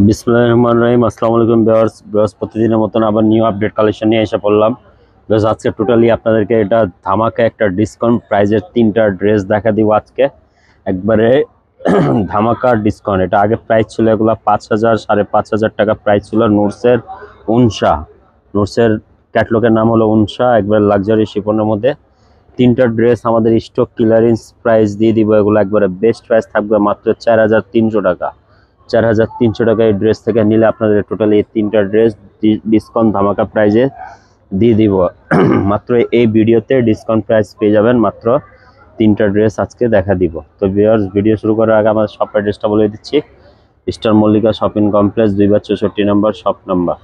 বিসমিল্লাহির রহমানির রহিম। আসসালামু আলাইকুম ভিউয়ার্স। প্রতিদিনের মতন আবার নিউ আপডেট কালেকশন নিয়ে এসে পড়লাম। ভিউয়ার্স, আজকে টোটালি আপনাদেরকে এটা ধামাকা একটা ডিসকাউন্ট প্রাইজের তিনটা ড্রেস দেখা দিব আজকে একবারে ধামাকা ডিসকাউন্ট। এটা আগে প্রাইস ছিল এগুলো 5,000 5,500 টাকা প্রাইস ছিল। নুরসের ক্যাটলগের নাম হলো উনসা, একবারে লাক্সারি শিফনের মধ্যে তিনটা ড্রেস আমাদের স্টক ক্লিয়ারেন্স প্রাইস দিয়ে দিব। এগুলো একবারে বেস্ট প্রাইস থাকবে মাত্র 4,300 টাকা। 4,300 টাকা এই ড্রেস থেকে নিলে আপনাদের টোটালি এই তিনটা ড্রেস ডিসকাউন্ট ধামাকা প্রাইজে দিয়ে দিব। মাত্র এই ভিডিওতে ডিসকাউন্ট প্রাইস পেয়ে যাবেন মাত্র তিনটা ড্রেস আজকে দেখা দিব। তো ভিউয়ার্স, ভিডিও শুরু করার আগে আমাদের শপ অ্যাড্রেসটা বলে দিচ্ছি। স্টার মল্লিকা শপিং কমপ্লেক্স 2/64 নম্বর শপ নাম্বার।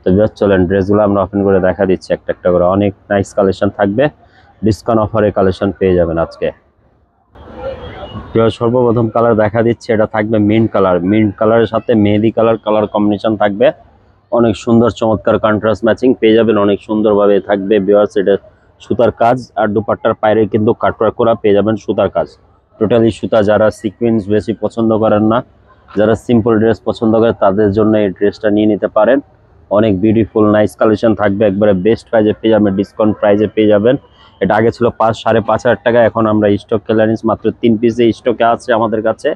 তো ভিউয়ার্স, চলেন ড্রেসগুলো আমরা ওপেন করে দেখা দিচ্ছি একটা একটা করে। অনেক নাইস কালেকশন থাকবে, ডিসকাউন্ট অফারে কালেকশন পেয়ে যাবেন আজকে। সর্বপ্রথম কালার দেখা দিচ্ছে, এটা থাকবে মিন্ট কালার। মিন্ট কালারের সাথে মেহেদি কালার কম্বিনেশন থাকবে। অনেক সুন্দর চমৎকার কন্ট্রাস্ট ম্যাচিং পেয়ে যাবেন, অনেক সুন্দরভাবে থাকবে ভিউয়ার্স। এটা সুতার কাজ আর দুপাট্টার পায়রে কিন্তু কাটওয়ার্ক করা পেয়ে যাবেন সুতার কাজ, টোটালি সুতা। যারা সিকোয়েন্স বেশি পছন্দ করেন না, যারা সিম্পল ড্রেস পছন্দ করে তাদের জন্য এই ড্রেসটা নিয়ে নিতে পারেন। অনেক বিউটিফুল নাইস কালেকশন থাকবে, একবারে বেস্ট প্রাইজে পেয়ে যাবেন, ডিসকাউন্ট প্রাইজে পেয়ে যাবেন। এটা আগে ছিল 5,500 টাকা, এখন আমরা স্টক ক্লিয়ারেন্স মাত্র 3 পিসে স্টকে আছে আমাদের কাছে।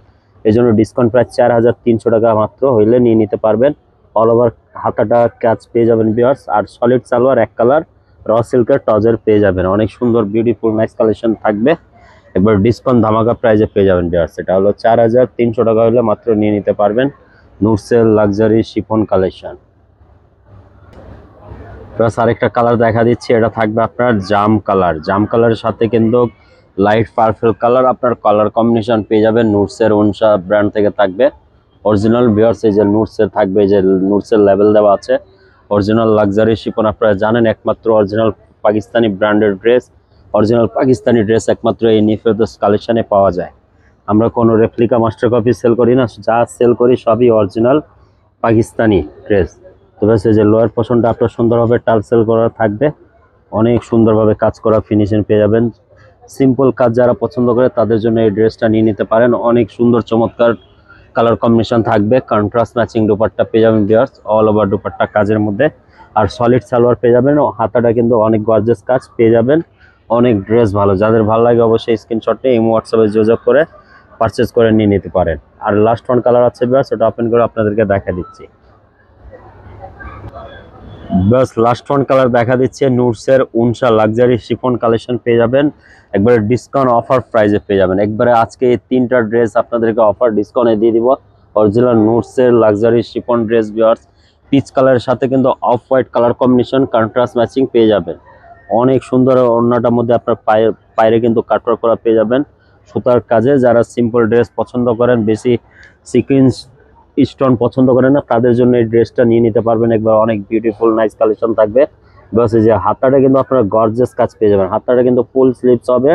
এই জন্য ডিসকাউন্ট প্রাইস 4,300 টাকা মাত্র হইলে নিয়ে নিতে পারবেন। অল ওভার হাতাটা কাজ পেয়ে যাবেন ভিউয়ার্স, আর সলিড সালোয়ার এক কালার র সিল্কের টজের পেয়ে যাবেন। অনেক সুন্দর বিউটিফুল নাইস কালেকশন থাকবে, একবার ডিসকাউন্ট ধামাকা প্রাইজে পেয়ে যাবেন ভিউয়ার্স। এটা হলো 4,300 টাকা হলে মাত্র নিয়ে নিতে পারবেন নুরসেল লাক্সারি শিফন কালেকশন। প্লাস আরেকটা কালার দেখা দিচ্ছি, এটা থাকবে আপনার জাম কালার। জাম কালারের সাথে কিন্তু লাইট পার্পল কালার আপনার কালার কম্বিনেশন পেয়ে যাবেন। নুরসের উনসা ব্র্যান্ড থেকে থাকবে অরিজিনাল ভিউয়ার্স। এই যে নুরসের থাকবে, যে নুরসের লেভেল দেওয়া আছে, অরিজিনাল লাক্সারি শিফন। আপনারা জানেন একমাত্র অরিজিনাল পাকিস্তানি ব্র্যান্ডের ড্রেস, অরিজিনাল পাকিস্তানি ড্রেস একমাত্র এই নিফেদোস কালেকশনে পাওয়া যায়। আমরা কোনো রেপ্লিকা মাস্টার কপি সেল করি না, যা সেল করি সবই অরিজিনাল পাকিস্তানি ড্রেস। তবে এই যে লোয়ার পোর্শনটা আপনার সুন্দরভাবে টালসেল করা থাকবে, অনেক সুন্দরভাবে কাজ করা ফিনিশিং পেয়ে যাবেন। সিম্পল কাজ যারা পছন্দ করে তাদের জন্য এই ড্রেসটা নিয়ে নিতে পারেন। অনেক সুন্দর চমৎকার কালার কম্বিনেশন থাকবে, কন্ট্রাস্ট ম্যাচিং দুপাট্টা পেয়ে যাবেন ভিউয়ার্স, অল ওভার দুপাট্টা কাজের মধ্যে। আর সলিড সালোয়ার পেয়ে যাবেন, হাতাটা কিন্তু অনেক গর্জিয়াস কাজ পেয়ে যাবেন। অনেক ড্রেস ভালো, যাদের ভালো লাগে অবশ্যই স্ক্রিনশট নিয়ে ইমো হোয়াটসঅ্যাপে যোগাযোগ করে পারচেজ করে নিয়ে নিতে পারেন। আর লাস্ট ওয়ান কালার আছে ভিউয়ার্স, ওটা ওপেন করে আপনাদেরকে দেখা দিচ্ছি। বাস লাস্ট ওয়ান কালার দেখা দিচ্ছে, নুরসের উনসা লাক্সারি শিফন কালেকশন পেয়ে যাবেন, একবারে ডিসকাউন্ট অফার প্রাইজে পেয়ে যাবেন। একবারে আজকে এই তিনটা ড্রেস আপনাদেরকে অফার ডিসকাউন্টে দিয়ে দিব। অরিজিনাল নুরসের luxury chiffon dress viewers, peach কালারের সাথে কিন্তু off white colour combination contrast matching পেয়ে যাবেন। অনেক সুন্দর ওড়নাটার মধ্যে আপনার পায়েরে কিন্তু কাটওয়ার্ক করা পেয়ে যাবেন সুতার কাজে। যারা সিম্পল ড্রেস পছন্দ করেন, বেশি সিকুয়েন্স স্টোন পছন্দ করেন না, তাদের জন্য এই ড্রেসটা নিয়ে নিতে পারবেন। একবার অনেক বিউটিফুল নাইস কালেকশন থাকবে। বাস এই যে হাতাটা কিন্তু আপনারা গর্জিয়াস কাজ পেয়ে যাবেন, হাতাটা কিন্তু ফুল স্লিভস হবে।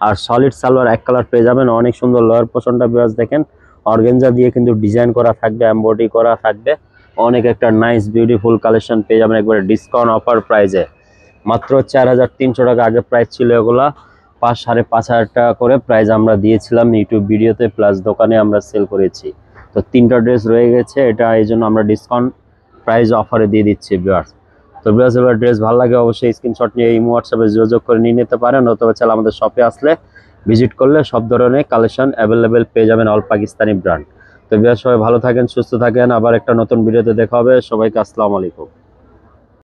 আর সলিড সালোয়ার এক কালার পেয়ে যাবেন। অনেক সুন্দর লোয়ার পোর্শনটা বিরাজ দেখেন, অর্গানজা দিয়ে কিন্তু ডিজাইন করা থাকবে, এমব্রয়ডারি করা থাকবে। অনেক একটা নাইস বিউটিফুল কালেকশন পেয়ে যাবেন একবারে ডিসকাউন্ট অফার প্রাইজে মাত্র 4,300 টাকা। আগে প্রাইস ছিল এগুলা 5,000 টাকা করে প্রাইস আমরা দিয়েছিলাম ইউটিউব ভিডিওতে, প্লাস দোকানে আমরা সেল করেছি। তো তিনটা ড্রেস রয়ে গেছে, এটা এই জন্য আমরা ডিসকাউন্ট প্রাইস অফারে দিয়ে দিচ্ছি ভিউয়ার্স। তো ভিউয়ার্স, এবার ড্রেস ভালো লাগে অবশ্যই স্ক্রিনশট নিয়ে ইমো হোয়াটসঅ্যাপে যোগাযোগ করে নিয়ে নিতে পারেন, অথবা চাইলে আমাদের শপে আসলে ভিজিট করলে সব ধরনের কালেকশন অ্যাভেলেবেল পেয়ে যাবেন, অল পাকিস্তানি ব্র্যান্ড। তো ভিউয়ার্স, সবাই ভালো থাকেন, সুস্থ থাকেন, আবার একটা নতুন ভিডিওতে দেখা হবে। সবাইকে আসসালামু আলাইকুম।